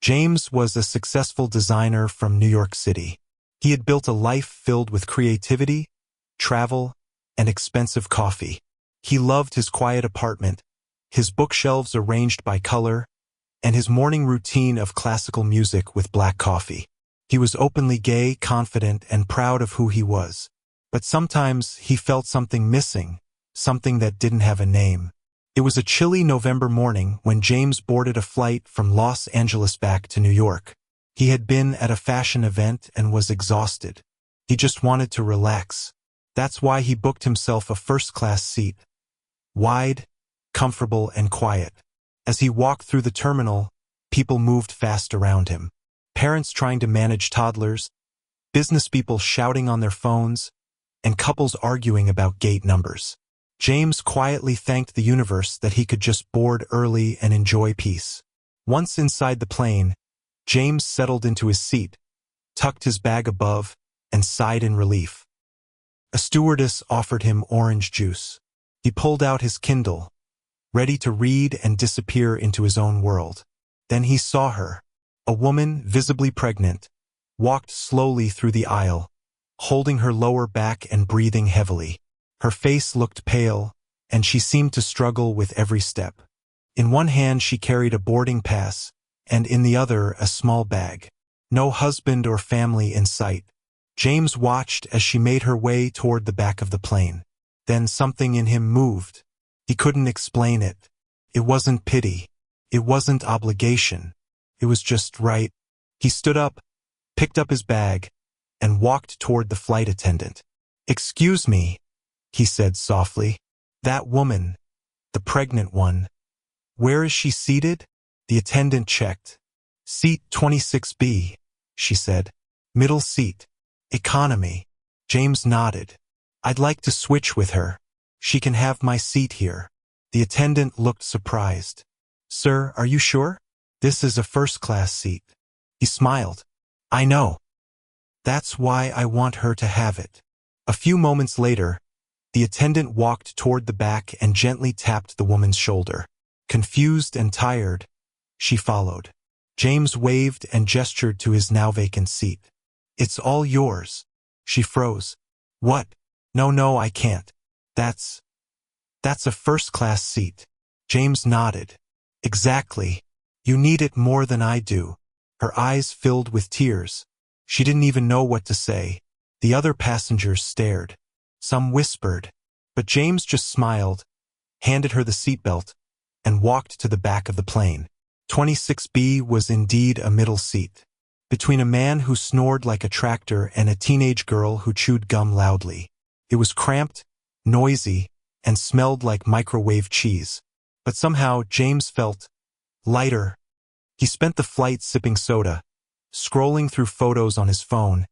James was a successful designer from New York City. He had built a life filled with creativity, travel, and expensive coffee. He loved his quiet apartment, his bookshelves arranged by color, and his morning routine of classical music with black coffee. He was openly gay, confident, and proud of who he was. But sometimes he felt something missing, something that didn't have a name. It was a chilly November morning when James boarded a flight from Los Angeles back to New York. He had been at a fashion event and was exhausted. He just wanted to relax. That's why he booked himself a first-class seat. Wide, comfortable, and quiet. As he walked through the terminal, people moved fast around him. Parents trying to manage toddlers, business people shouting on their phones, and couples arguing about gate numbers. James quietly thanked the universe that he could just board early and enjoy peace. Once inside the plane, James settled into his seat, tucked his bag above, and sighed in relief. A stewardess offered him orange juice. He pulled out his Kindle, ready to read and disappear into his own world. Then he saw her. A woman, visibly pregnant, walked slowly through the aisle, holding her lower back and breathing heavily. Her face looked pale, and she seemed to struggle with every step. In one hand she carried a boarding pass, and in the other a small bag. No husband or family in sight. James watched as she made her way toward the back of the plane. Then something in him moved. He couldn't explain it. It wasn't pity. It wasn't obligation. It was just right. He stood up, picked up his bag, and walked toward the flight attendant. "Excuse me," he said softly. "That woman, the pregnant one, where is she seated?" The attendant checked. "Seat 26B, she said. "Middle seat. Economy." James nodded. "I'd like to switch with her. She can have my seat here." The attendant looked surprised. "Sir, are you sure? This is a first-class seat." He smiled. "I know. That's why I want her to have it." A few moments later, the attendant walked toward the back and gently tapped the woman's shoulder. Confused and tired, she followed. James waved and gestured to his now vacant seat. "It's all yours." She froze. "What? No, I can't. That's a first-class seat." James nodded. "Exactly. You need it more than I do." Her eyes filled with tears. She didn't even know what to say. The other passengers stared. Some whispered. But James just smiled, handed her the seatbelt, and walked to the back of the plane. 26B was indeed a middle seat, between a man who snored like a tractor and a teenage girl who chewed gum loudly. It was cramped, noisy, and smelled like microwave cheese. But somehow James felt lighter. He spent the flight sipping soda, scrolling through photos on his phone,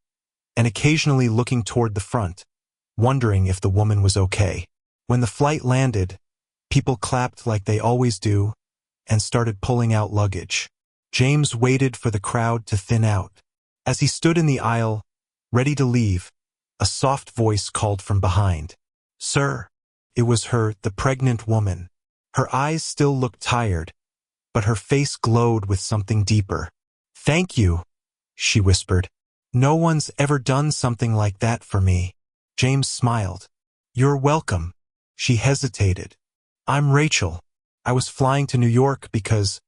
and occasionally looking toward the front, wondering if the woman was okay. When the flight landed, people clapped like they always do and started pulling out luggage. James waited for the crowd to thin out. As he stood in the aisle, ready to leave, a soft voice called from behind. "Sir." It was her, the pregnant woman. Her eyes still looked tired, but her face glowed with something deeper. "Thank you," she whispered. "No one's ever done something like that for me." James smiled. "You're welcome." She hesitated. "I'm Rachel. I was flying to New York because,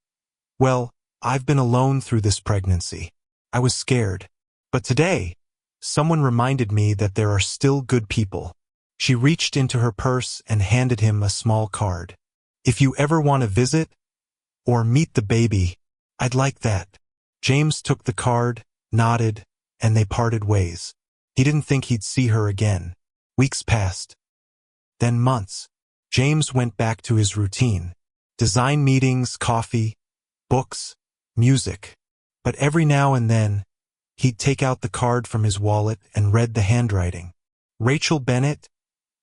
well, I've been alone through this pregnancy. I was scared. But today, someone reminded me that there are still good people." She reached into her purse and handed him a small card. "If you ever want to visit or meet the baby, I'd like that." James took the card, nodded, and they parted ways. He didn't think he'd see her again. Weeks passed. Then months. James went back to his routine. Design meetings, coffee, books, music. But every now and then, he'd take out the card from his wallet and read the handwriting. Rachel Bennett,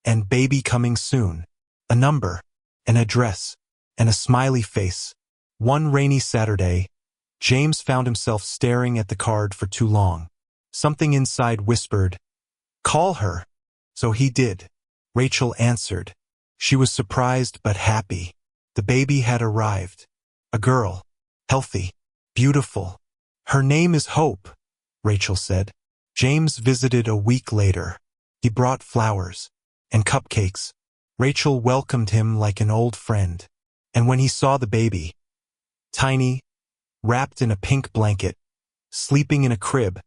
and baby coming soon. A number, an address, and a smiley face. One rainy Saturday, James found himself staring at the card for too long. Something inside whispered, "Call her." So he did. Rachel answered. She was surprised but happy. The baby had arrived. A girl. Healthy. Beautiful. Her name is Hope, Rachel said. James visited a week later. He brought flowers and cupcakes. Rachel welcomed him like an old friend. And when he saw the baby, tiny, wrapped in a pink blanket, sleeping in a crib,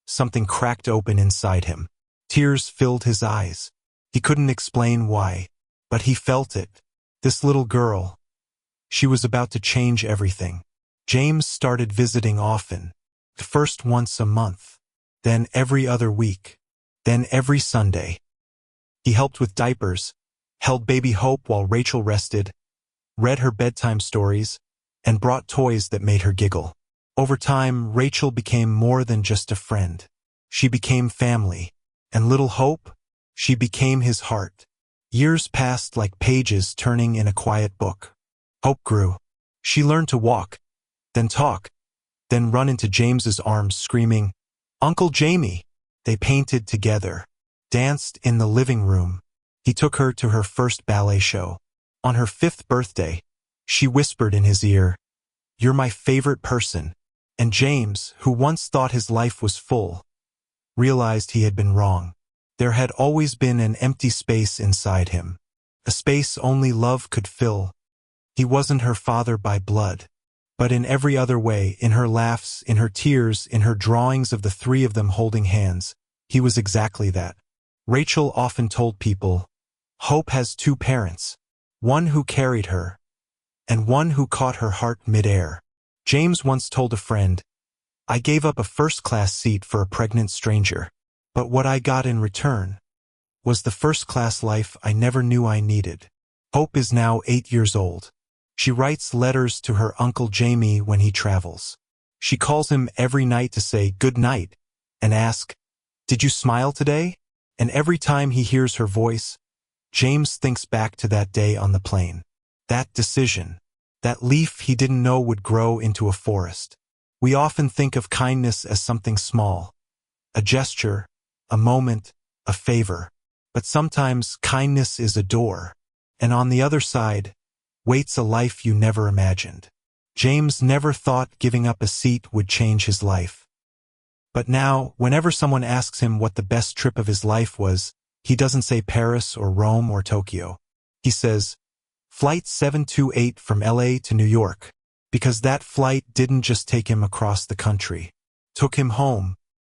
something cracked open inside him. Tears filled his eyes. He couldn't explain why, but he felt it. This little girl, she was about to change everything. James started visiting often, first once a month, then every other week, then every Sunday. He helped with diapers, held baby Hope while Rachel rested, read her bedtime stories, and brought toys that made her giggle. Over time, Rachel became more than just a friend. She became family, and little Hope, she became his heart. Years passed like pages turning in a quiet book. Hope grew. She learned to walk, then talk, then run into James's arms screaming, "Uncle Jamie!" They painted together, danced in the living room. He took her to her first ballet show. On her 5th birthday, she whispered in his ear, "You're my favorite person." And James, who once thought his life was full, realized he had been wrong. There had always been an empty space inside him, a space only love could fill. He wasn't her father by blood, but in every other way, in her laughs, in her tears, in her drawings of the three of them holding hands, he was exactly that. Rachel often told people, Hope has 2 parents, one who carried her, and one who caught her heart midair. James once told a friend, "I gave up a first-class seat for a pregnant stranger, but what I got in return was the first-class life I never knew I needed." Hope is now 8 years old. She writes letters to her Uncle Jamie when he travels. She calls him every night to say good night and ask, "Did you smile today?" And every time he hears her voice, James thinks back to that day on the plane. That decision, that leaf he didn't know would grow into a forest. We often think of kindness as something small, a gesture, a moment, a favor. But sometimes kindness is a door, and on the other side waits a life you never imagined. James never thought giving up a seat would change his life. But now, whenever someone asks him what the best trip of his life was, he doesn't say Paris or Rome or Tokyo. He says, Flight 728 from LA to New York, because that flight didn't just take him across the country. Took him home,